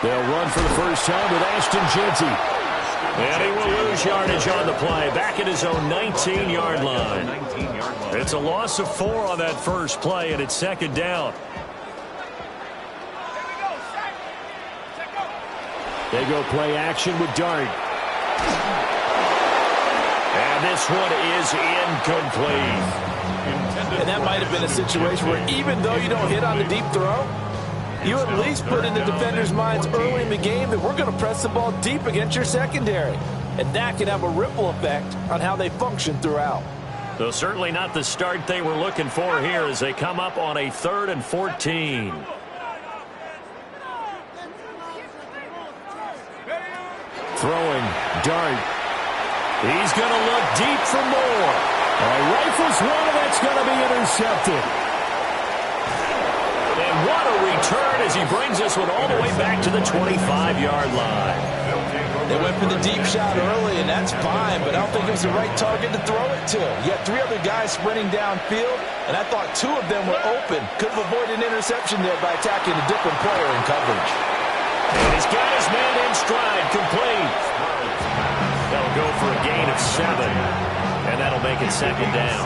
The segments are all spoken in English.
They'll run for the first time with Ashton Jeanty. And he will lose yardage on the play, back at his own 19-yard line. It's a loss of 4 on that first play, and it's second down. They go play action with Dart. And this one is incomplete. And that might have been a situation where even though you don't hit on the deep throw, you at least put in the defenders' minds early in the game that we're going to press the ball deep against your secondary. And that can have a ripple effect on how they function throughout. So certainly not the start they were looking for here as they come up on a 3rd and 14. Throwing, Dart. He's going to look deep for more. Rifles one, and that's going to be intercepted. And what a return as he brings this one all the way back to the 25-yard line. They went for the deep shot early, and that's fine, but I don't think it was the right target to throw it to. You had 3 other guys sprinting downfield, and I thought 2 of them were open. Could have avoided an interception there by attacking a different player in coverage. And he's got his man in stride, complete. That'll go for a gain of 7, and that'll make it second down.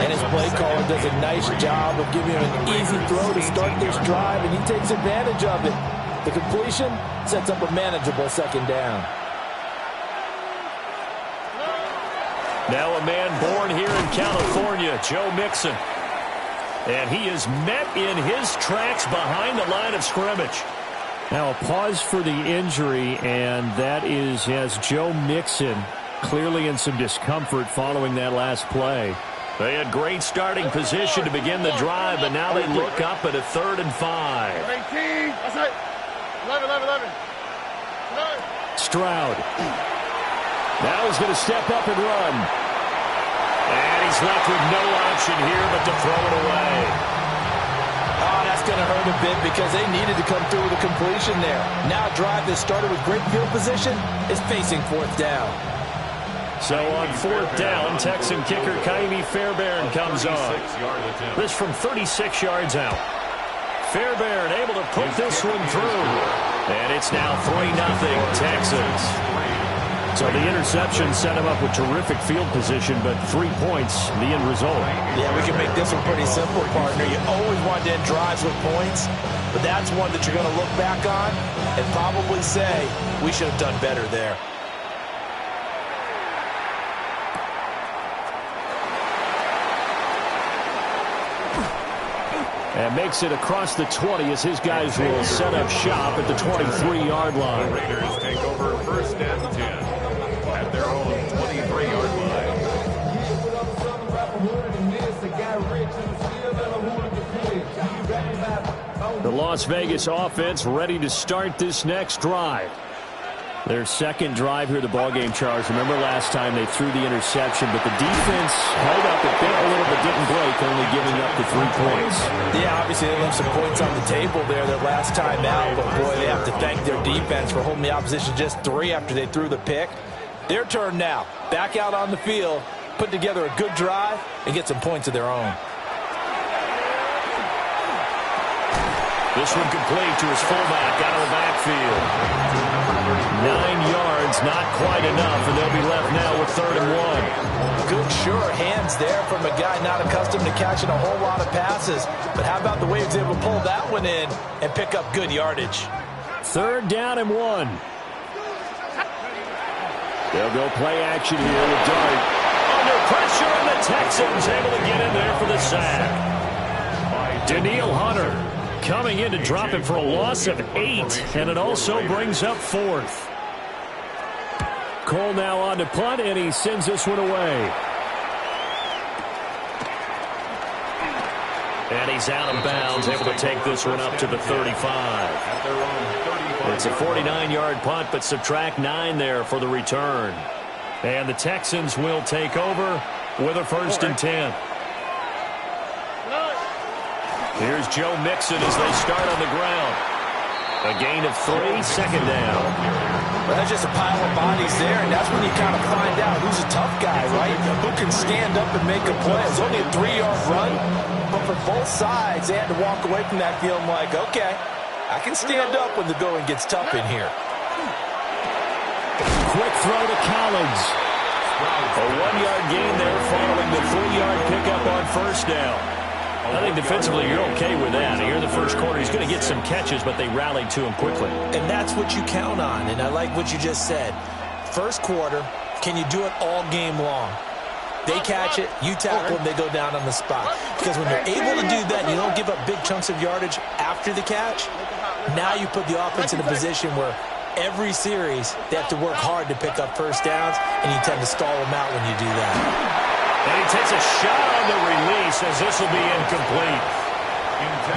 And his play caller does a nice job of giving him an easy throw to start this drive, and he takes advantage of it. The completion sets up a manageable second down. Now a man born here in California, Joe Mixon. And he is met in his tracks behind the line of scrimmage. Now a pause for the injury, and that is as Joe Mixon clearly in some discomfort following that last play. They had great starting position to begin the drive, but now they look up at a 3rd and 5. 18. That's it. 11. Stroud. Now he's going to step up and run. And he's left with no option here but to throw it away. Oh, that's going to hurt a bit because they needed to come through with a completion there. Now a drive that started with great field position is facing 4th down. So on 4th down, Texan kicker Kaimi Fairbairn comes on. This from 36 yards out. Fairbairn able to put this one through. And it's now 3-0 Texans. So the interception set him up with terrific field position, but 3 points, the end result. Yeah, we can make this one pretty simple, partner. You always want to end drives with points, but that's one that you're going to look back on and probably say, we should have done better there. And makes it across the 20 as his guys will set up shop at the 23-yard line. The Raiders take over 1st and 10 at their own 23-yard line. The Las Vegas offense ready to start this next drive. Their second drive here, the ballgame, Charles. Remember last time they threw the interception, but the defense held up a bit, a little bit, didn't break, only giving up the 3 points. Yeah, obviously they left some points on the table there their last time out, but boy, they have to thank their defense for holding the opposition just 3 after they threw the pick. Their turn now. Back out on the field, put together a good drive, and get some points of their own. This one complete to his fullback out of the backfield. 9 yards, not quite enough, and they'll be left now with 3rd and 1. Good, sure hands there from a guy not accustomed to catching a whole lot of passes. But how about the way he was able to pull that one in and pick up good yardage? 3rd down and 1. They'll go play action here with Dart. Under pressure, and the Texans able to get in there for the sack. Daniil Hunter coming in to drop him for a loss of 8, and it also brings up 4th. Cole now on to punt, and he sends this one away. And he's out of bounds, able to take this one up to the 35. It's a 49-yard punt, but subtract 9 there for the return. And the Texans will take over with a 1st and 10. Here's Joe Mixon as they start on the ground. A gain of 3, 2nd down. Well, that's just a pile of bodies there, and that's when you kind of find out who's a tough guy, right? Who can stand up and make a play. It's only a 3-yard run, but for both sides, they had to walk away from that feeling like, okay, I can stand up when the going gets tough in here. Quick throw to Collins. A 1-yard gain there following the 3-yard pickup on first down. I think defensively you're okay with that. Here in the first quarter, he's going to get some catches, but they rallied to him quickly. And that's what you count on, and I like what you just said. First quarter, can you do it all game long? They catch it, you tackle them, they go down on the spot. Because when you're able to do that, and you don't give up big chunks of yardage after the catch, now you put the offense in a position where every series they have to work hard to pick up first downs, and you tend to stall them out when you do that. And he takes a shot on the release as this will be incomplete.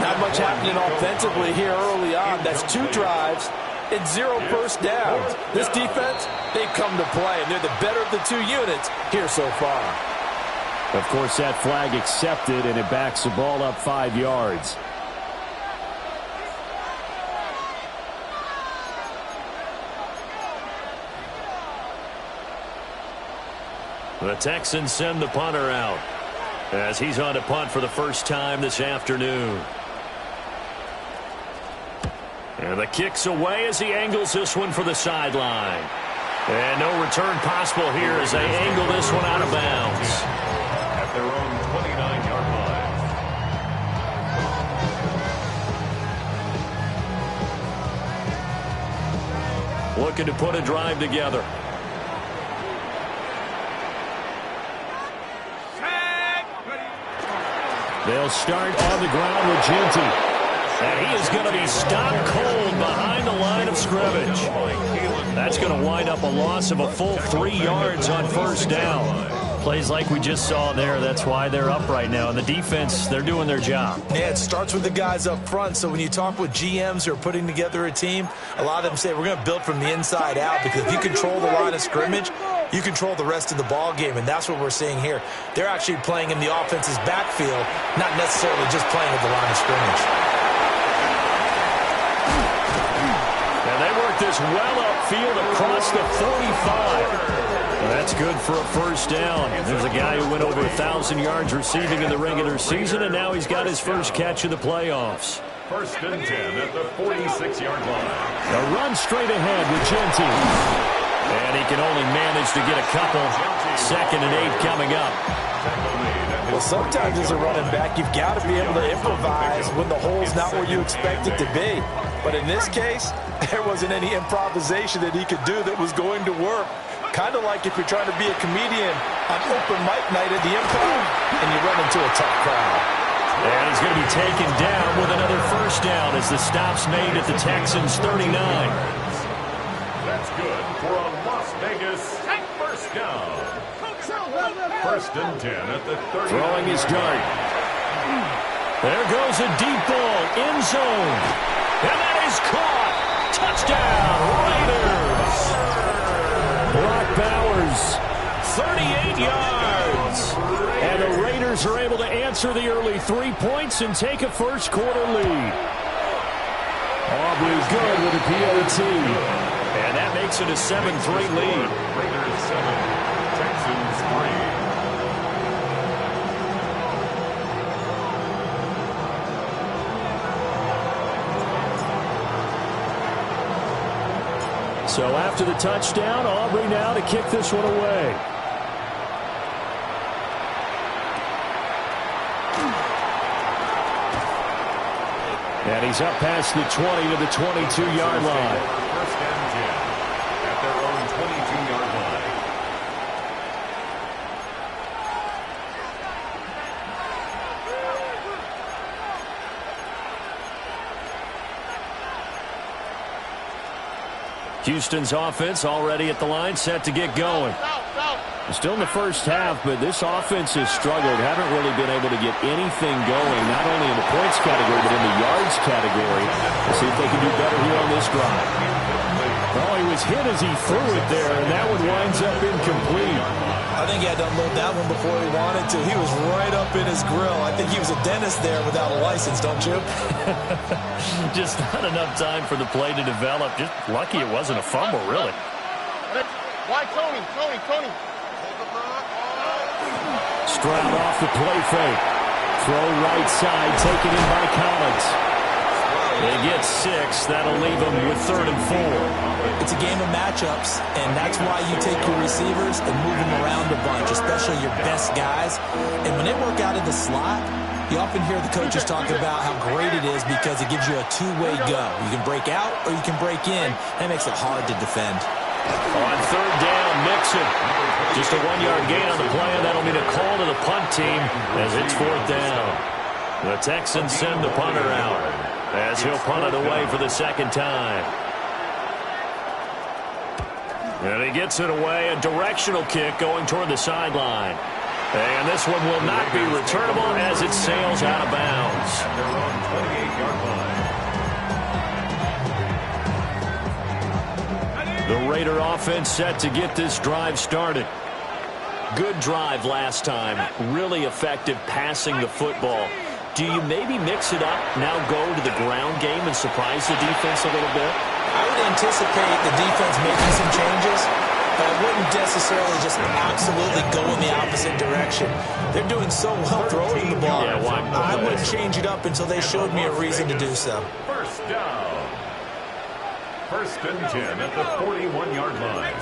Not much happening offensively here early on. That's 2 drives and 0 first downs. This defense, they've come to play, and they're the better of the 2 units here so far. Of course, that flag accepted, and it backs the ball up 5 yards. The Texans send the punter out as he's on to punt for the first time this afternoon. And the kick's away as he angles this one for the sideline. And no return possible here as they angle this one out of bounds. At their own 29-yard line. Looking to put a drive together. They'll start on the ground with Genty. And he is going to be stopped cold behind the line of scrimmage. That's going to wind up a loss of a full 3 yards on first down. Plays like we just saw there. That's why they're up right now. And the defense, they're doing their job. Yeah, it starts with the guys up front. So when you talk with GMs who are putting together a team, a lot of them say we're going to build from the inside out, because if you control the line of scrimmage, you control the rest of the ball game, and that's what we're seeing here. They're actually playing in the offense's backfield, not necessarily just playing at the line of scrimmage. And they work this well upfield across the 45. That's good for a first down. There's a guy who went over 1,000 yards receiving in the regular season, and now he's got his first catch of the playoffs. First and 10 at the 46-yard line. A run straight ahead with Genty. And he can only manage to get a couple. 2nd and 8 coming up. Well, sometimes as a running back, you've got to be able to improvise when the hole's not where you expect it to be. But in this case, there wasn't any improvisation that he could do that was going to work. Kind of like if you're trying to be a comedian on open mic night at the Improv and you run into a tough crowd. And he's going to be taken down with another first down as the stop's made at the Texans' 39. That's good for a Las Vegas first down. First and 10 at the 30. Throwing his dart. There goes a deep ball, end zone. And that is caught. Touchdown, Raiders. Brock Bowers, 38 yards. And the Raiders are able to answer the early 3 points and take a first quarter lead. Aubrey good with a PAT. And that makes it a 7-3 lead. Raiders 7, Texans 3. So after the touchdown, Aubrey now to kick this one away. And he's up past the 20 to the 22-yard line. First and 10 at their own 22-yard line. Houston's offense already at the line, set to get going. Still in the first half, but this offense has struggled. Haven't really been able to get anything going, not only in the points category, but in the yards category. We'll see if they can do better here on this drive. Well, he was hit as he threw it there, and that one winds up incomplete. I think he had to unload that one before he wanted to. He was right up in his grill. I think he was a dentist there without a license, don't you? Just not enough time for the play to develop. Just lucky it wasn't a fumble, really. Why Tony? Stroud off the play fake. Throw right side, taken in by Collins. They get 6. That'll leave them with 3rd and 4. It's a game of matchups, and that's why you take your receivers and move them around a bunch, especially your best guys. And when they work out in the slot, you often hear the coaches talking about how great it is because it gives you a two-way go. You can break out or you can break in. That makes it hard to defend. On 3rd down, Mixon. Just a 1-yard gain on the play, and that'll mean a call to the punt team as it's 4th down. The Texans send the punter out as he'll punt it away for the 2nd time. And he gets it away, a directional kick going toward the sideline. And this one will not be returnable as it sails out of bounds. At their own 28-yard line. The Raider offense set to get this drive started. Good drive last time. Really effective passing the football. Do you maybe mix it up, now go to the ground game and surprise the defense a little bit? I would anticipate the defense making some changes, but I wouldn't necessarily just absolutely go in the opposite direction. They're doing so well throwing the ball. Yeah, I wouldn't change it up until they showed me a reason to do so. 1st down. 1st and 10 at the 41-yard line.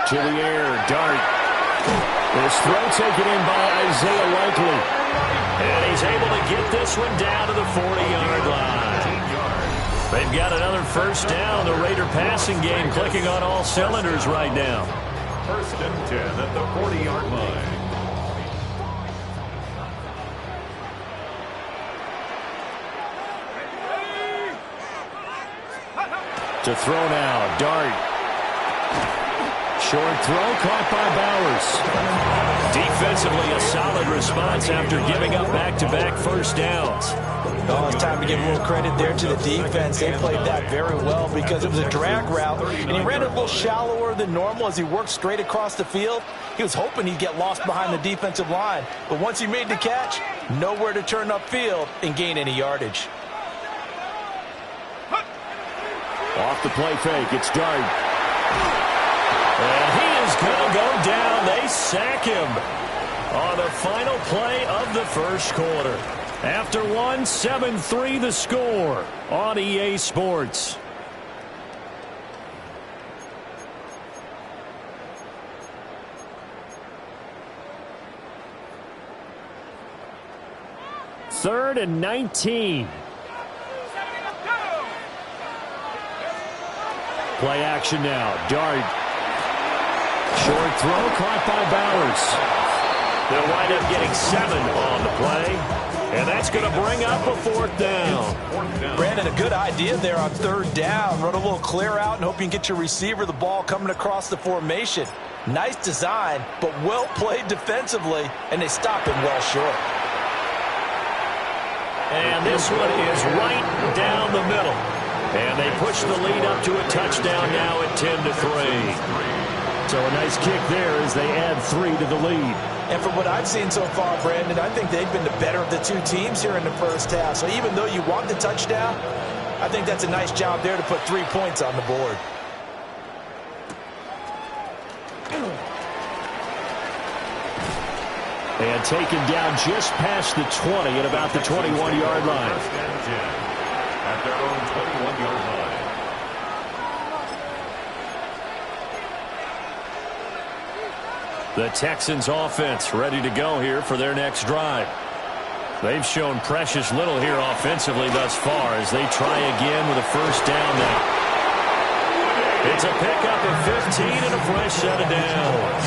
To the air, Dart. This throw taken in by Isaiah Likely. And he's able to get this one down to the 40-yard line. They've got another 1st down. The Raider passing game clicking on all cylinders right now. 1st and 10 at the 40-yard line. To throw now, Dart. Short throw caught by Bowers. Defensively, a solid response after giving up back-to-back 1st downs. Oh, it's time to give a little credit there to the defense. They played that very well because it was a drag route, and he ran it a little shallower than normal as he worked straight across the field. He was hoping he'd get lost behind the defensive line, but once he made the catch, nowhere to turn upfield and gain any yardage. Off the play fake, it's Dart. And he is going to go down. They sack him on the final play of the 1st quarter. After 7-3 the score on EA Sports. Third and 19. Play action now. Dart. Short throw caught by Bowers. They'll wind up getting 7 on the play. And that's going to bring up a 4th down. Brandon, a good idea there on 3rd down. Run a little clear out and hope you can get your receiver the ball coming across the formation. Nice design, but well played defensively, and they stop him well short. And this one is right down the middle. And they push the lead up to a touchdown now at 10-3. So a nice kick there as they add 3 to the lead. And from what I've seen so far, Brandon, I think they've been the better of the two teams here in the 1st half. So even though you want the touchdown, I think that's a nice job there to put 3 points on the board. And taken down just past the 20 at about the 21-yard line. At their own 21-yard line. The Texans offense ready to go here for their next drive. They've shown precious little here offensively thus far as they try again with a 1st down now. It's a pickup of 15 and a fresh set of downs.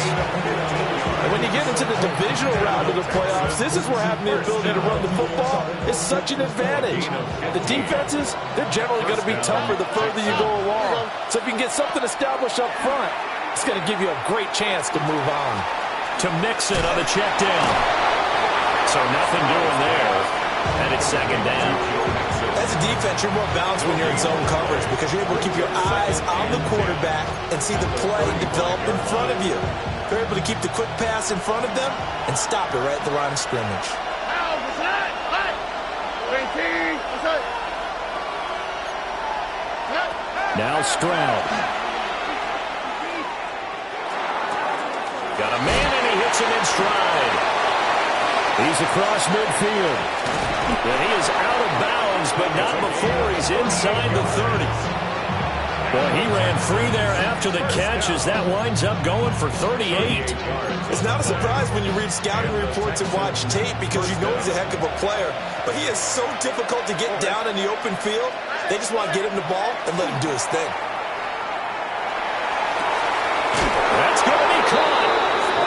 And when you get into the divisional round of the playoffs, this is where having the ability to run the football is such an advantage. The defenses, they're generally going to be tougher the further you go along. So if you can get something established up front, it's going to give you a great chance to move on. To Mixon on the check down. So nothing doing there. And it's 2nd down. As a defense, you're more balanced when you're in zone coverage because you're able to keep your eyes on the quarterback and see the play develop in front of you. You're able to keep the quick pass in front of them and stop it right at the line of scrimmage. Now Stroud. Got a man and he hits him in stride. He's across midfield. And he is out of bounds, but not before he's inside the 30. Well, he ran free there after the catch as that winds up going for 38. It's not a surprise when you read scouting reports and watch tape because you know he's a heck of a player. But he is so difficult to get down in the open field. They just want to get him the ball and let him do his thing. That's going to be caught.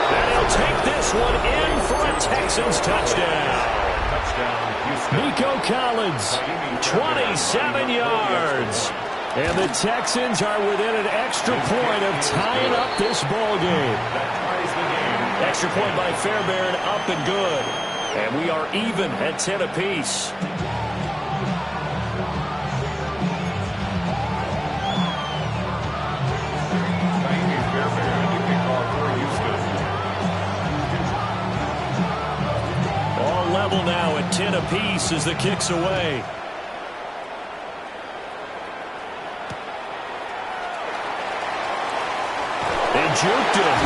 And he'll take this one in for a Texans touchdown. Nico Collins, 27 yards. And the Texans are within an extra point of tying up this ball game. Extra point by Fairbairn, up and good. And we are even at 10 apiece. All level now at 10 apiece as the kick's away. Juked him.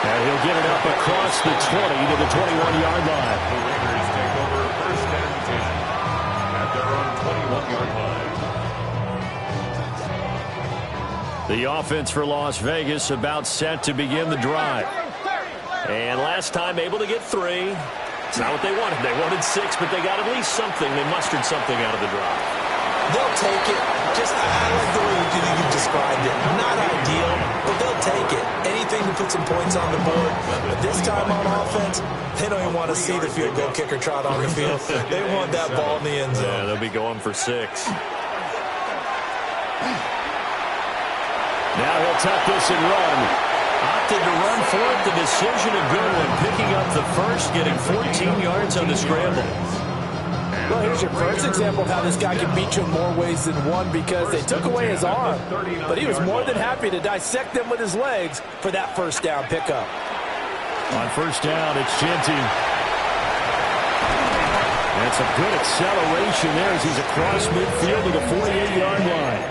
And he'll get it up across the 20 to the 21-yard line. The Raiders take over first and 10 at their own 21-yard line. The offense for Las Vegas about set to begin the drive. And last time able to get 3. It's not what they wanted. They wanted 6, but they got at least something. They mustered something out of the drive. They'll take it. Just, I like the way you described it. Not ideal, but they'll take it. Anything to put some points on the board. But this time on offense, they don't even want to see the field goal kicker trot on the field. They want that ball in the end zone. Yeah, they'll be going for 6. Now he'll tuck this and run. Opted to run for it. The decision a good one. Picking up the first, getting 14 yards on the scramble. Well, here's your first example of how this guy can beat you in more ways than one because they took away his arm. But he was more than happy to dissect them with his legs for that first down pickup. On first down, it's Genty. That's a good acceleration there as he's across midfield to the 48-yard line.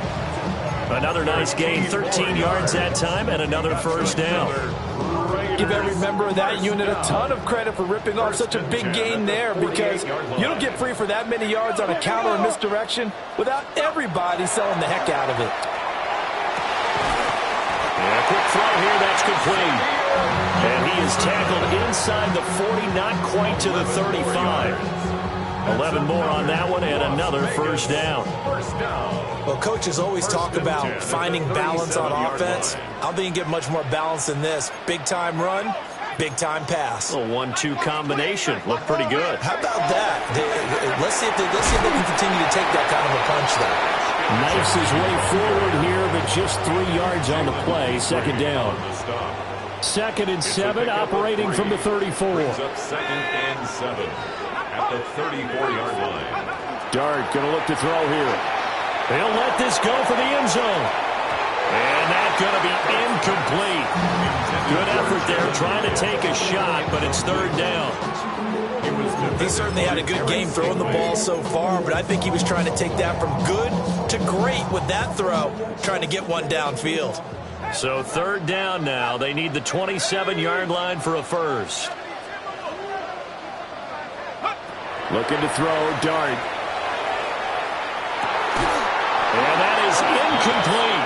Another nice gain, 13 yards that time, and another first down. Give every member of that unit a ton of credit for ripping off such a big gain there because you don't get free for that many yards on a counter or misdirection without everybody selling the heck out of it. And a quick throw here, that's complete. And he is tackled inside the 40, not quite to the 35. 11 more on that one and another first down. Well, coaches always talk about finding balance on offense. I don't think you get much more balance than this. Big-time run, big-time pass. A 1-2 combination. Looked pretty good. How about that? Let's see if they can continue to take that kind of a punch there. Knifes his way forward here, but just 3 yards on the play. Second down. 2nd and 7, operating from the 34. Brings up 2nd and 7 at the 34-yard line. Dart going to look to throw here. He'll let this go for the end zone. And that's going to be incomplete. Good effort there trying to take a shot, but it's 3rd down. He certainly had a good game throwing the ball so far, but I think he was trying to take that from good to great with that throw, trying to get one downfield. So 3rd down now. They need the 27-yard line for a first. Looking to throw, Dart. And that is incomplete.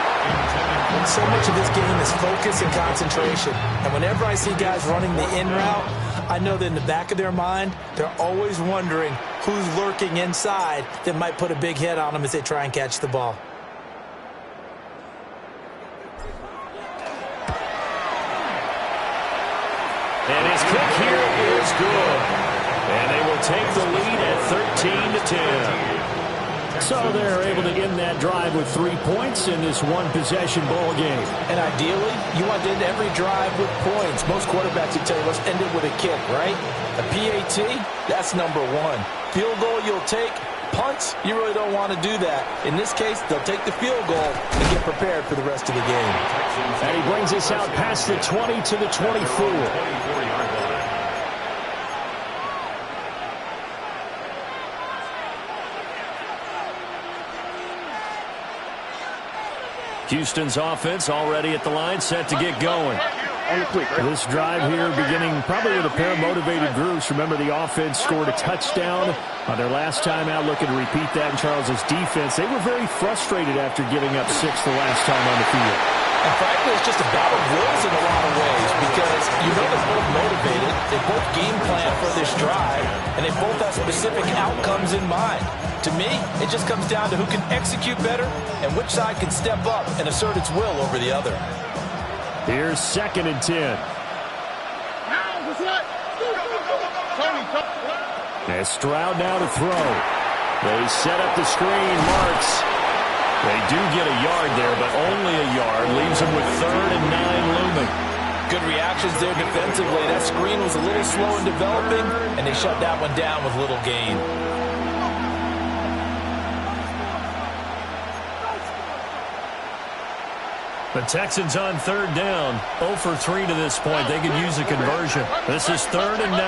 So much of this game is focus and concentration. And whenever I see guys running the in route, I know that in the back of their mind, they're always wondering who's lurking inside that might put a big hit on them as they try and catch the ball. And his kick here is good. And they will take the lead at 13-10. So they're able to end that drive with 3 points in this one-possession ball game. And ideally, you want to end every drive with points. Most quarterbacks would tell you, let's end it with a kick, right? A PAT, that's number 1. Field goal you'll take. Punts, you really don't want to do that. In this case, they'll take the field goal and get prepared for the rest of the game. And he brings us out past the 20 to the 24. Houston's offense already at the line, set to get going. On the quick, right? This drive here beginning probably with a pair of motivated groups. Remember, the offense scored a touchdown on their last time out, looking to repeat that in Charles's defense. They were very frustrated after giving up 6 the last time on the field. And frankly, it's just a battle of wills in a lot of ways because you know they're both motivated. They both game plan for this drive, and they both have specific outcomes in mind. To me, it just comes down to who can execute better and which side can step up and assert its will over the other. Here's 2nd and 10. As Stroud now to throw. They set up the screen. Marks. They do get a yard there, but only a yard. Leaves them with 3rd and 9 looming. Good reactions there defensively. That screen was a little slow in developing, and they shut that one down with little gain. The Texans on 3rd down. 0 for 3 to this point. They could use a conversion. This is 3rd and 9.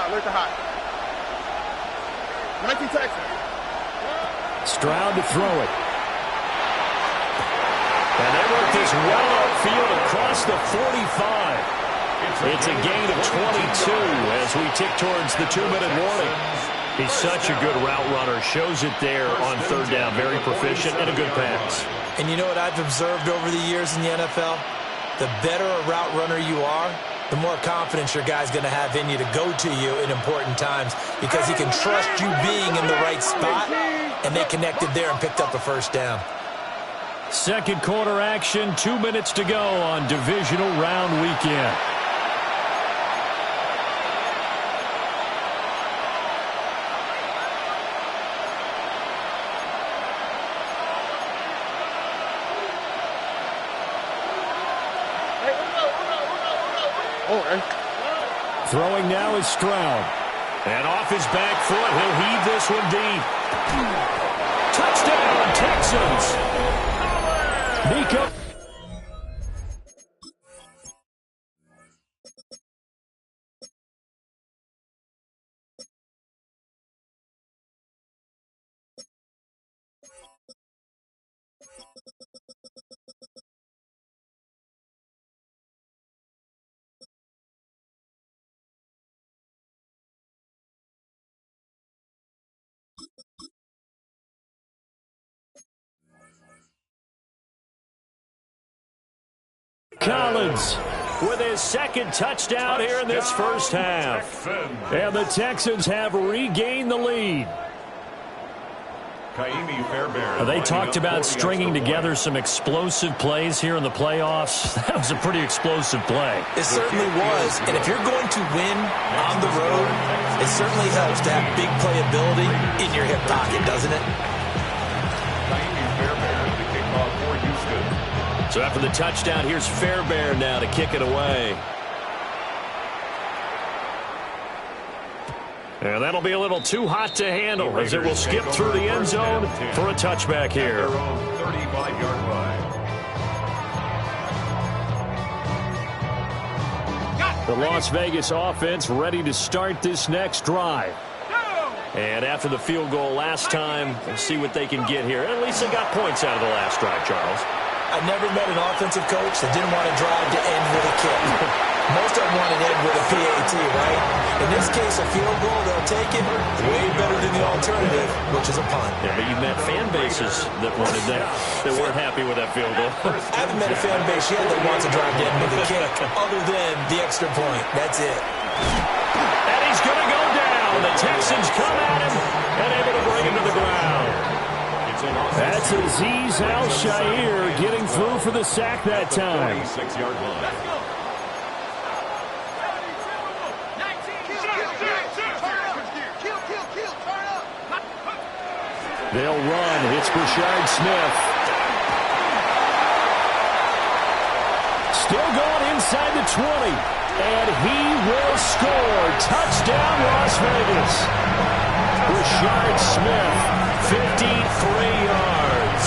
Alert the hot. 19 Texans. Stroud to throw it. And they work this well upfield across the 45. It's a gain of 22 as we tick towards the 2-minute warning. He's such a good route runner. Shows it there on 3rd down. Very proficient and a good pass. And you know what I've observed over the years in the NFL? The better a route runner you are, the more confidence your guy's going to have in you to go to you in important times because he can trust you being in the right spot, and they connected there and picked up a 1st down. Second quarter action, 2 minutes to go on divisional round weekend. Throwing now is Stroud. And off his back foot, he'll heave this one deep. Touchdown, Texans! Nico. Collins with his 2nd touchdown here in this first half. And the Texans have regained the lead. They talked about stringing together some explosive plays here in the playoffs. That was a pretty explosive play. It certainly was. And if you're going to win on the road, it certainly helps to have big playability in your hip pocket, doesn't it? So after the touchdown, here's Fairbairn now to kick it away. And that'll be a little too hot to handle as it will skip through the end zone for a touchback here. 35-yard line. The Las Vegas offense ready to start this next drive. And after the field goal last time, we'll see what they can get here. At least they got points out of the last drive, Charles. I never met an offensive coach that didn't want to drive to end with a kick. Most of them want to end with a PAT, right? In this case, a field goal, they'll take it way better than the alternative, which is a punt. Yeah, but you've met fan bases that wanted that weren't happy with that field goal. I haven't met a fan base yet that wants to drive to end with a kick other than the extra point. That's it. And he's going to go down. The Texans come at him and able to bring him to the ground. That's Azeez Al-Shaair getting through for the sack that time. 26-yard line. They'll run. It's Brashard Smith. Still going inside the 20. And he will score. Touchdown, Las Vegas. Brashard Smith, 53 yards.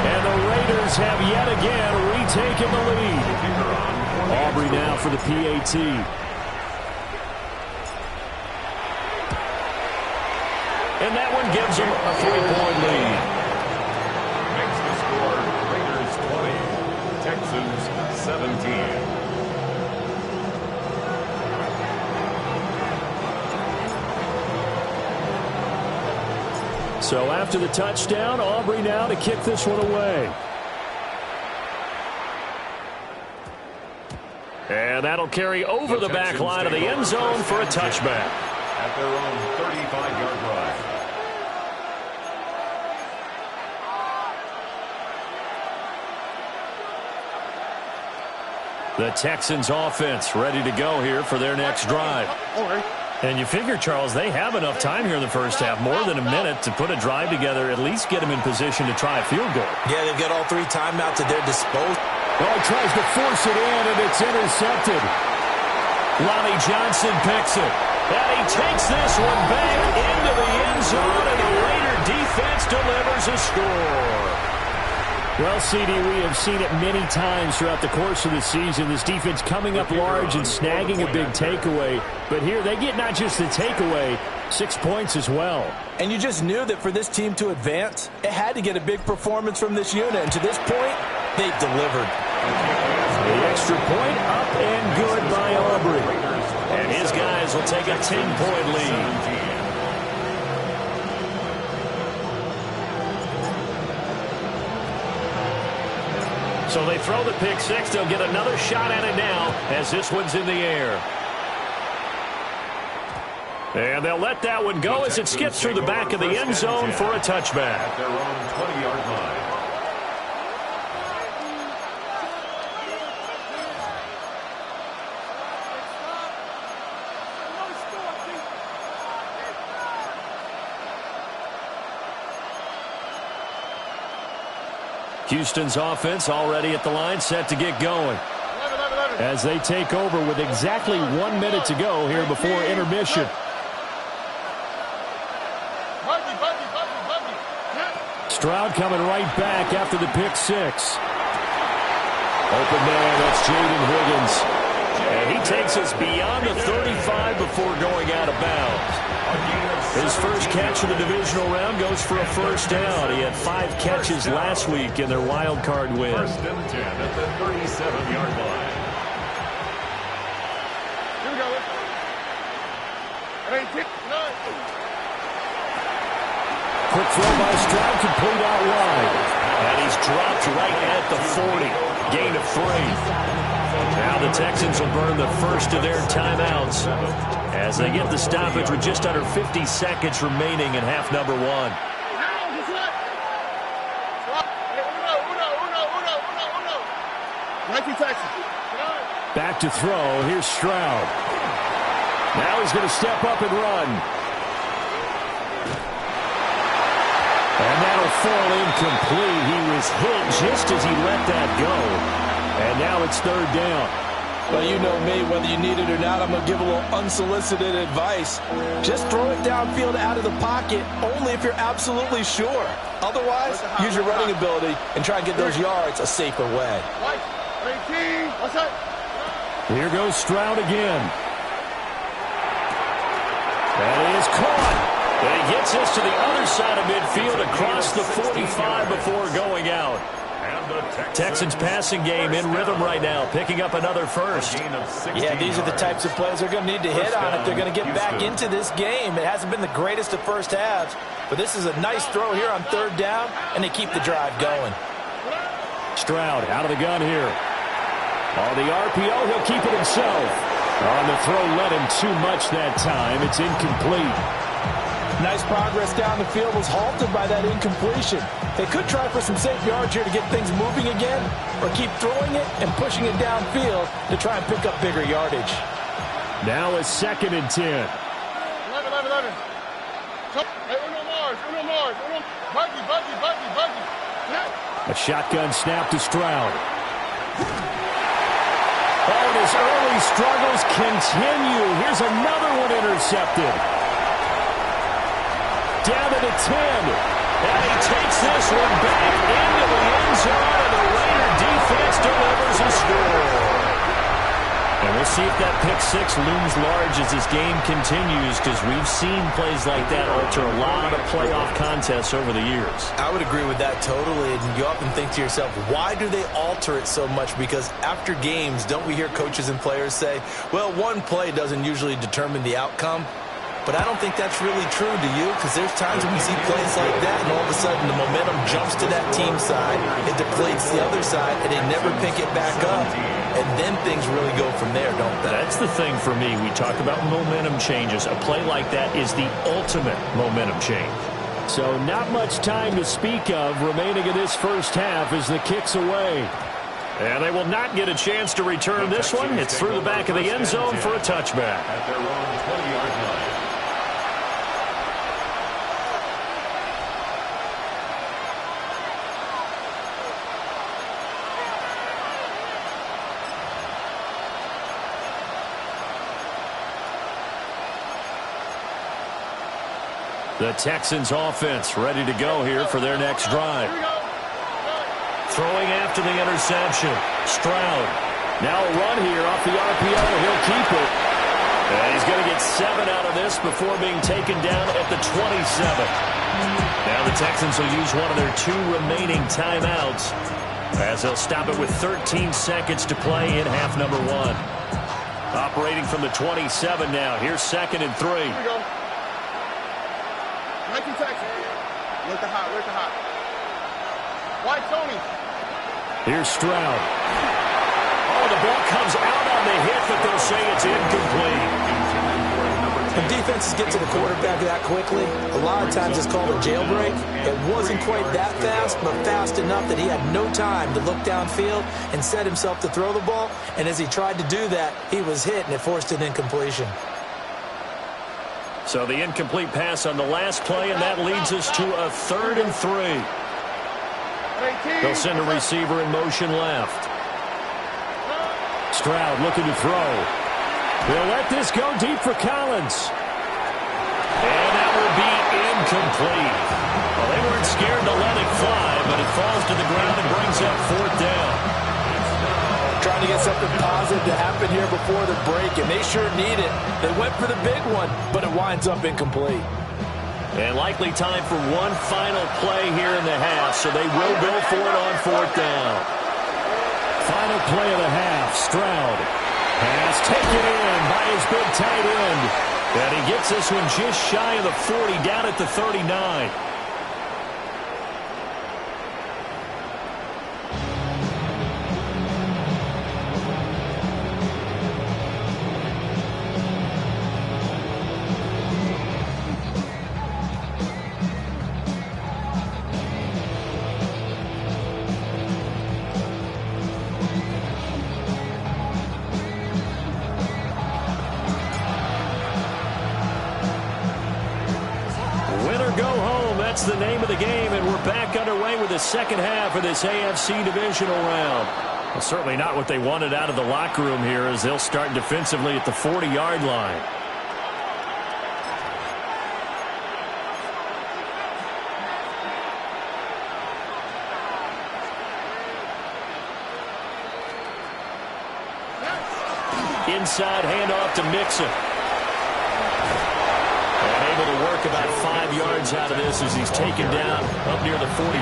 And the Raiders have yet again retaken the lead. Aubrey now for the PAT. And that one gives them a 3-point lead. Makes the score Raiders 20, Texans 7. So after the touchdown, Aubrey now to kick this one away. And that'll carry over the back line of the end zone for a touchback. At their own 35-yard line. The Texans offense ready to go here for their next drive. And you figure, Charles, they have enough time here in the first half, more than a minute, to put a drive together, at least get them in position to try a field goal. Yeah, they've got all 3 timeouts at their disposal. Oh, he tries to force it in, and it's intercepted. Lonnie Johnson picks it. And he takes this one back into the end zone, and the Raider defense delivers a score. Well, CD, we have seen it many times throughout the course of the season. This defense coming up large and snagging a big takeaway. But here they get not just the takeaway, 6 points as well. And you just knew that for this team to advance, it had to get a big performance from this unit. And to this point, they've delivered. The extra point up and good by Aubrey. And his guys will take a 10-point lead. So they throw the pick six. They'll get another shot at it now as this one's in the air. And they'll let that one go as it skips through the back of the end zone for a touchback. At their own 20-yard line. Houston's offense already at the line, set to get going. As they take over with exactly 1 minute to go here before intermission. Stroud coming right back after the pick six. Open man, that's Jaden Higgins. And he takes us beyond the 35 before going out of bounds. His first catch of the divisional round goes for a first down. He had 5 catches last week in their wild card win. First and 10 at the 37-yard line. Here we go. Quick throw by Stroud, complete out wide. And he's dropped right at the 40. Gain of 3. Now the Texans will burn the first of their timeouts as they get the stoppage with just under 50 seconds remaining in half number 1. Back to throw. Here's Stroud. Now he's going to step up and run. And that'll fall incomplete. He was hit just as he let that go. And now it's third down. Well, you know me, whether you need it or not, I'm going to give a little unsolicited advice. Just throw it downfield out of the pocket, only if you're absolutely sure. Otherwise, use your running ability and try and get those yards a safer way. Here goes Stroud again. That is caught. And he gets us to the other side of midfield across the 45 before going out. Texans passing game in rhythm right now, picking up another first. Yeah, these are the types of plays they're going to need to hit on if they're going to get back into this game. It hasn't been the greatest of first halves, but this is a nice throw here on third down, and they keep the drive going. Stroud out of the gun here. On the RPO, he'll keep it himself. On the throw, led him too much that time. It's incomplete. Nice progress down the field was halted by that incompletion. They could try for some safe yards here to get things moving again, or keep throwing it and pushing it downfield to try and pick up bigger yardage. Now a 2nd and 10. 11. Buggy. A shotgun snap to Stroud. Oh, and his early struggles continue. Here's another one intercepted. Down to the 10. And he takes this one back into the end zone, and the Raider defense delivers a score. And we'll see if that pick six looms large as this game continues, because we've seen plays like that alter a lot of playoff contests over the years. I would agree with that totally, and you often think to yourself, why do they alter it so much? Because after games, don't we hear coaches and players say, well, one play doesn't usually determine the outcome? but I don't think that's really true, do you? Because there's times when we see plays like that, and all of a sudden the momentum jumps to that team side, it depletes the other side, and they never pick it back up. And then things really go from there, don't they? That's the thing for me. We talk about momentum changes. A play like that is the ultimate momentum change. So not much time to speak of remaining in this first half as the kick's away. And they will not get a chance to return this one. It's through the back of the end zone for a touchback. At their own 20-yard line. The Texans offense ready to go here for their next drive. Throwing after the interception. Stroud. Now a run here off the RPO. He'll keep it. And he's going to get 7 out of this before being taken down at the 27. Now the Texans will use one of their 2 remaining timeouts as they'll stop it with 13 seconds to play in half number 1. Operating from the 27 now. Here's 2nd and 3. Here we go. Nike Texas. Look at hot, look at hot. White Tony. Here's Stroud. Oh, the ball comes out on the hit, but they'll say it's incomplete. When defenses get to the quarterback that quickly, a lot of times it's called a jailbreak. It wasn't quite that fast, but fast enough that he had no time to look downfield and set himself to throw the ball. And as he tried to do that, he was hit, and it forced an incompletion. So the incomplete pass on the last play, and that leads us to a 3rd and 3. They'll send a receiver in motion left. Stroud looking to throw. They'll let this go deep for Collins. And that will be incomplete. Well, they weren't scared to let it fly, but it falls to the ground and brings up 4th down. Trying to get something positive to happen here before the break, and they sure need it. They went for the big one, but it winds up incomplete. And likely time for one final play here in the half, so they will go for it on 4th down. Final play of the half. Stroud has taken in by his big tight end. And he gets this one just shy of the 40, down at the 39. That's the name of the game, and we're back underway with the second half of this AFC divisional round. Well, certainly not what they wanted out of the locker room here as they'll start defensively at the 40-yard line. Inside handoff to Mixon. Able to work about 5 yards out of this as he's taken down up near the 47.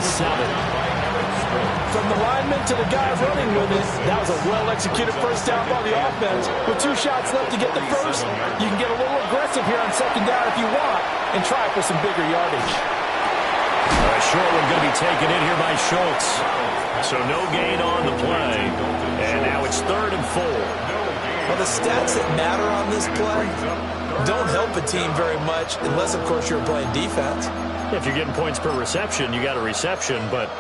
From the lineman to the guy running with it, that was a well-executed first down by the offense. With 2 shots left to get the first, you can get a little aggressive here on 2nd down if you want and try for some bigger yardage. Short one going to be taken in here by Schultz. So no gain on the play. And now it's 3rd and 4. Well, the stats that matter on this play don't help a team very much unless, of course, you're playing defense. If you're getting points per reception, you got a reception, but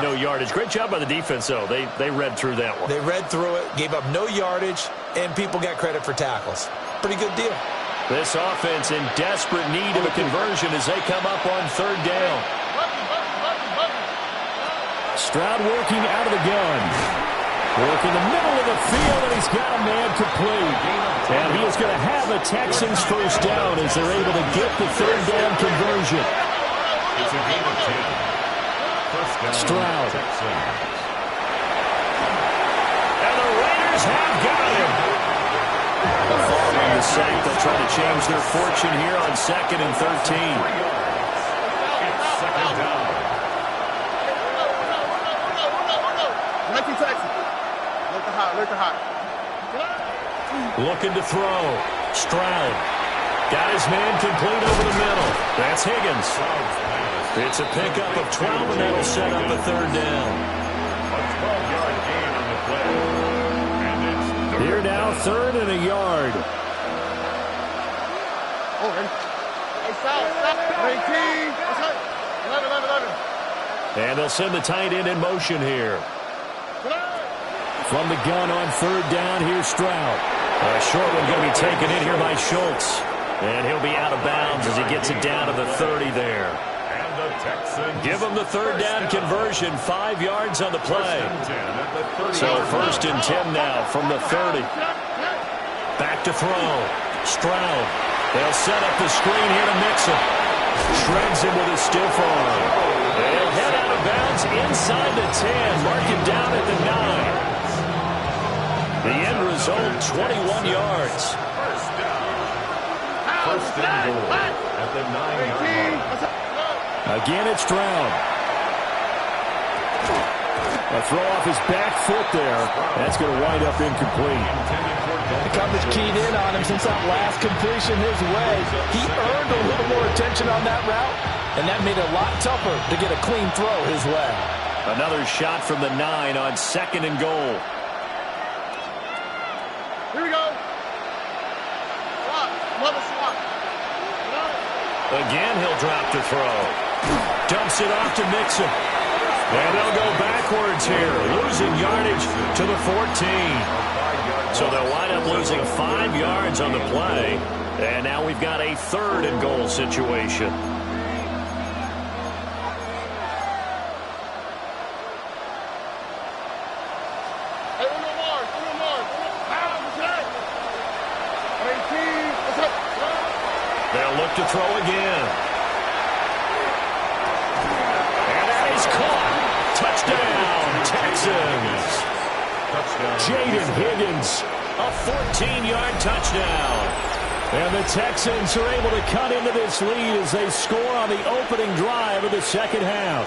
no yardage. Great job by the defense, though. They read through that one. They read through it, gave up no yardage, and people got credit for tackles. Pretty good deal. This offense in desperate need of a conversion as they come up on 3rd down. Stroud working out of the gun. Working the middle of the field, and he's got a man complete. And he is going to have the Texans first down as they're able to get the 3rd down conversion. It's a game of 10. First down. Stroud. Texans. And the Raiders have got him. Following the sack, they'll try to change their fortune here on 2nd and 13. It's 2nd down. Nike Texas. Look at hot. Looking to throw. Stroud. Got his man complete over the middle. That's Higgins. It's a pickup of 12, and that'll set up a third down. A 12-yard gain on the play. And it's Here now, third and a yard. Oh, ready? Hey, stop. 18. 11. And they'll send the tight end in motion here. From the gun on third down, here's Stroud. A short one going to be taken in here by Schultz. And he'll be out of bounds as he gets it down to the 30 there. And the Texans give him the third down conversion, 5 yards on the play. So first and 10 now from the 30. Back to throw. Stroud. They'll set up the screen here to Mixon. Shreds him with a stiff arm. They'll head out of bounds inside the 10. Mark him down at the 9. The end result, 21 yards. First and goal at the 9-yard line. Again, it's Stroud. A throw off his back foot there. That's going to wind up incomplete. The coverage keyed in on him since that last completion his way. He earned a little more attention on that route, and that made it a lot tougher to get a clean throw his way. Another shot from the 9 on second and goal. Here we go. Swap. Again, he'll drop to throw. Dumps it off to Mixon. And they'll go backwards here, losing yardage to the 14. So they'll wind up losing 5 yards on the play. And now we've got a third and goal situation. They'll look to throw again. And that is caught. Touchdown, Texans. Jaden Higgins, a 14-yard touchdown. And the Texans are able to cut into this lead as they score on the opening drive of the second half.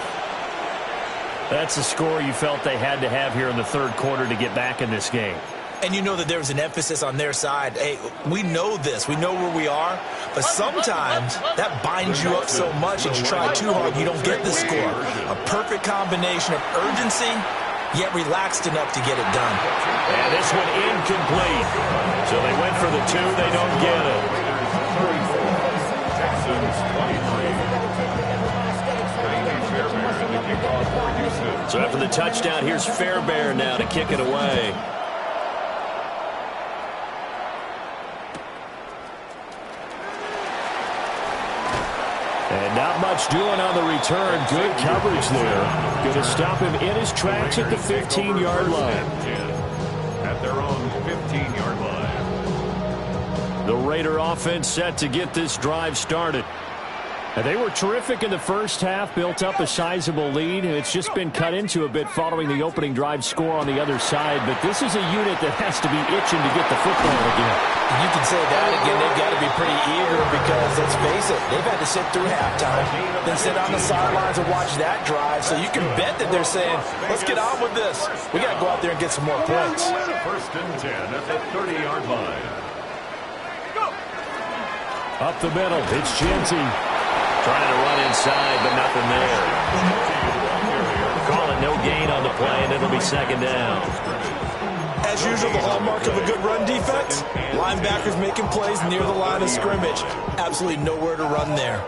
That's a score you felt they had to have here in the third quarter to get back in this game. And you know that there was an emphasis on their side. Hey, we know this. We know where we are. But sometimes that binds you up so much and you try too hard, you don't get the score. A perfect combination of urgency, yet relaxed enough to get it done. And this one incomplete. So they went for the 2. They don't get it. So after the touchdown, here's Fairbairn now to kick it away. And not much doing on the return. Good coverage there. Going to stop him in his tracks at the 15-yard line. At their own 15-yard line. The Raider offense set to get this drive started. And they were terrific in the first half, built up a sizable lead. It's just been cut into a bit following the opening drive score on the other side. But this is a unit that has to be itching to get the football again. You can say that again. They've got to be pretty eager because, let's face it, they've had to sit through halftime, then sit on the sidelines and watch that drive. So you can bet that they're saying, let's get on with this. We got to go out there and get some more points. First and 10 at the 30-yard line. Up the middle, it's Genty. Trying to run inside, but nothing there. Call it no gain on the play, and it'll be second down. As usual, the hallmark of a good run defense, linebackers making plays near the line of scrimmage. Absolutely nowhere to run there.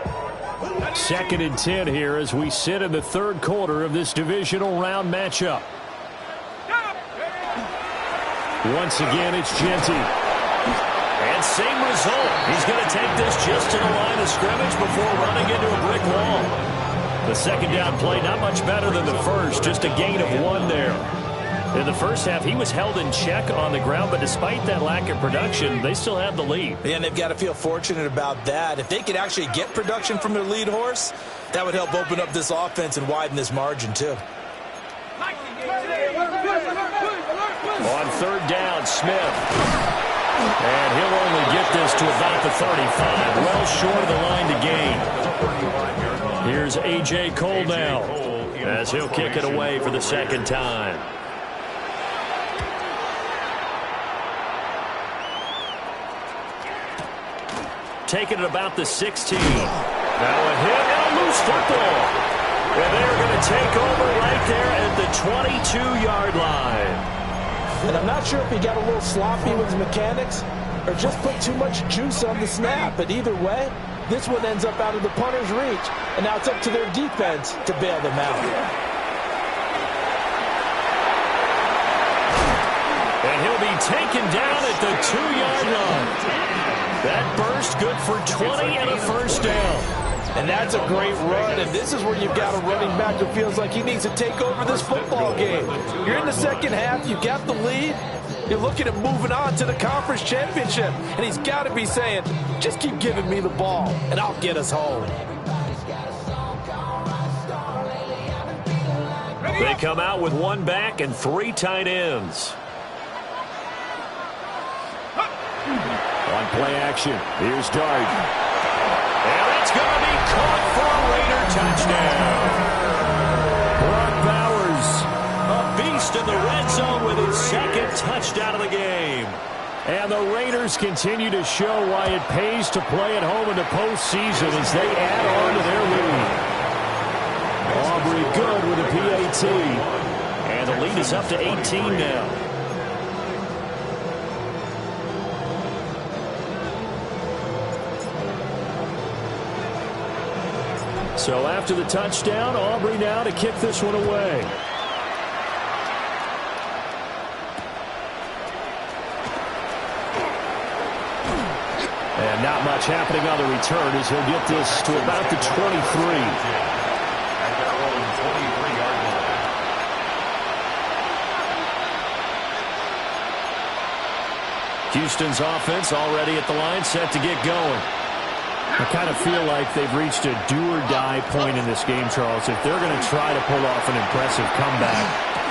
Second and 10 here as we sit in the third quarter of this divisional round matchup. Once again, it's Genty. And same result. He's going to take this just to the line of scrimmage before running into a brick wall. The second down play, not much better than the first, just a gain of 1 there. In the first half, he was held in check on the ground, but despite that lack of production, they still have the lead. Yeah, and they've got to feel fortunate about that. If they could actually get production from their lead horse, that would help open up this offense and widen this margin, too. On third down, Smith. And he'll only get this to about the 35, well short of the line to gain. Here's A.J. Cole now as he'll kick it away for the second time. taken at about the 16. Now a hit and a loose football. And they're going to take over right there at the 22-yard line. And I'm not sure if he got a little sloppy with his mechanics or just put too much juice on the snap. But either way, this one ends up out of the punter's reach. And now it's up to their defense to bail them out. And he'll be taken down at the 2-yard line. That burst good for 20 and a first down. And that's a great run, and this is where you've got a running back who feels like he needs to take over this football game. You're in the second half, you got the lead, you're looking at moving on to the conference championship, and he's got to be saying, just keep giving me the ball, and I'll get us home. They come out with one back and 3 tight ends. On play action, here's Dart. And it's going to be caught for a Raider touchdown. Brock Bowers, a beast in the red zone with his second touchdown of the game. And the Raiders continue to show why it pays to play at home in the postseason as they add on to their lead. Aubrey good with a PAT. And the lead is up to 18 now. So after the touchdown, Aubrey now to kick this one away. And not much happening on the return as he'll get this to about the 23. Houston's offense already at the line, set to get going. I kind of feel like they've reached a do-or-die point in this game, Charles. If they're going to try to pull off an impressive comeback,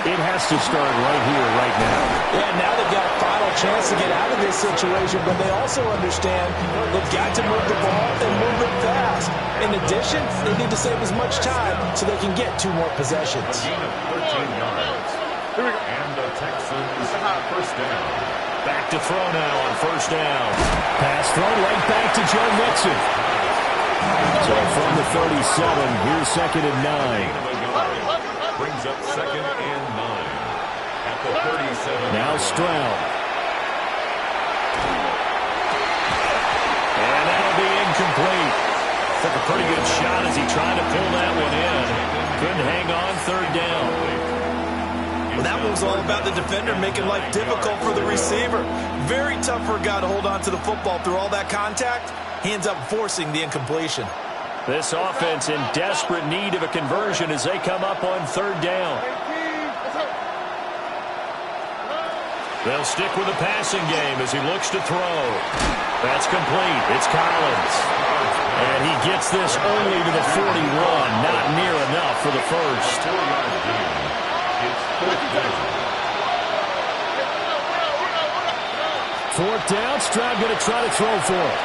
it has to start right here, right now. Yeah, now they've got a final chance to get out of this situation, but they also understand they've got to move the ball and move it fast. In addition, they need to save as much time so they can get 2 more possessions. A gain of 13 yards. And the Texans first down. Back to throw now on first down. Pass thrown right back to Joe Mixon. So from the 37, here's 2nd and 9. Brings up 2nd and 9. At the 37. Now Stroud. And that'll be incomplete. Took a pretty good shot as he tried to pull that one in. Couldn't hang on 3rd down. Well, that one was all about the defender making life difficult for the receiver. Very tough for a guy to hold on to the football through all that contact. He ends up forcing the incompletion. This offense in desperate need of a conversion as they come up on 3rd down. They'll stick with the passing game as he looks to throw. That's complete. It's Collins. And he gets this only to the 41. Not near enough for the first. 4th down, Stroud going to try to throw for it.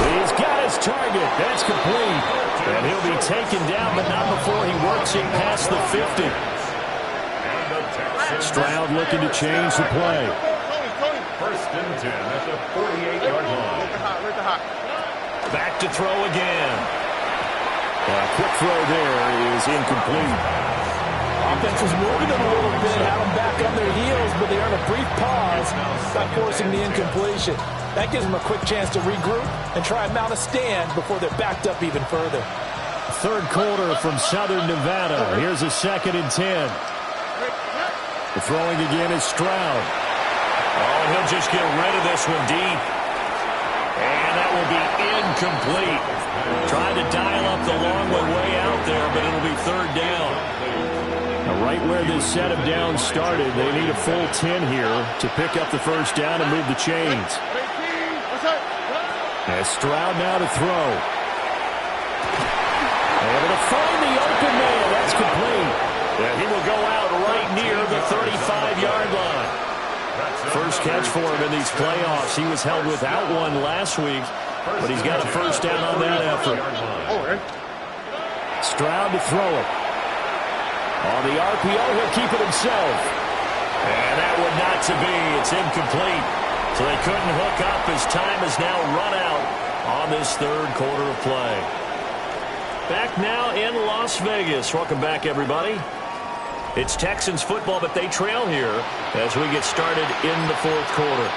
He's got his target. That's complete. And he'll be taken down, but not before he works it past the 50. Stroud looking to change the play. 1st and 10 at the 48-yard line. Back to throw again. A quick throw there is incomplete. Offense was moving them a little bit, had them back on their heels, but they earned a brief pause by forcing the incompletion. That gives them a quick chance to regroup and try and mount a stand before they're backed up even further. 3rd quarter from Southern Nevada. Here's a 2nd and 10. The throwing again is Stroud. Oh, he'll just get rid of this one deep. And that will be incomplete. Trying to dial up the long way out there, but it'll be 3rd down. Now, right where this set of downs started, they need a full 10 here to pick up the first down and move the chains. As Stroud now to throw. Able to find the open man. That's complete. And he will go out right near the 35-yard line. First catch for him in these playoffs. He was held without one last week, but he's got a first down on that effort. Stroud to throw it. On the RPO, he'll keep it himself. And that one not to be. It's incomplete. So they couldn't hook up as time has now run out on this third quarter of play. Back now in Las Vegas. Welcome back, everybody. It's Texans football, but they trail here as we get started in the fourth quarter.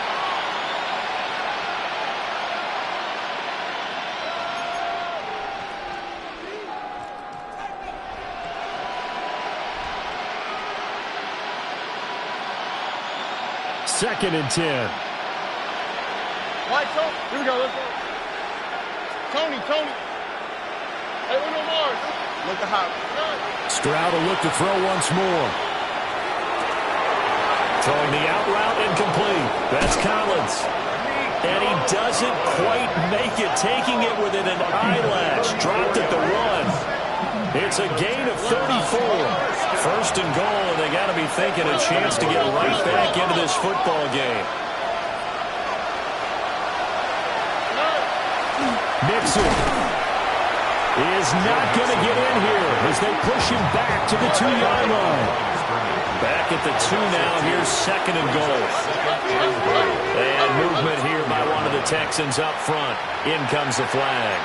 Second and 10. White, Tony. Here we go. Let's go. Tony. Hey, Uno Mars. Look at hot. Stroud will look to throw once more. Throwing the out route incomplete. That's Collins. And he doesn't quite make it, taking it within an eyelash. Dropped at the 1. It's a gain of 34. First and goal, and they got to be thinking a chance to get right back into this football game. Mixon is not going to get in here as they push him back to the 2-yard line. Back at the 2 now. Here's second and goal. And movement here by one of the Texans up front. In comes the flag.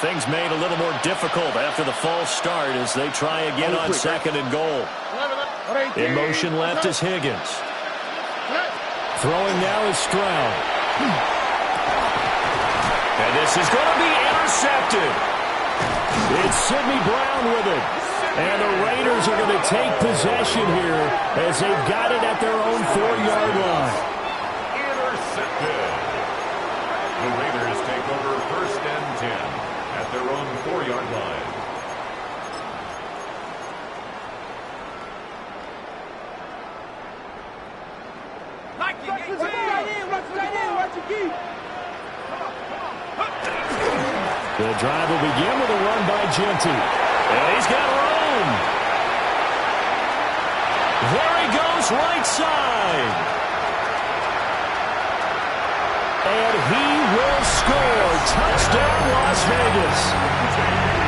Things made a little more difficult after the false start as they try again on second and goal. In motion left is Higgins. Throwing now is Stroud. And this is going to be intercepted. It's Sidney Brown with it. And the Raiders are going to take possession here as they've got it at their own 4-yard line. Intercepted. The Raiders take over first and 10. At their own 4-yard line. The drive will begin with a run by Genty. And he's got room. There he goes, right side. And he will score. Touchdown, Las Vegas.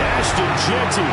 Ashton Genty,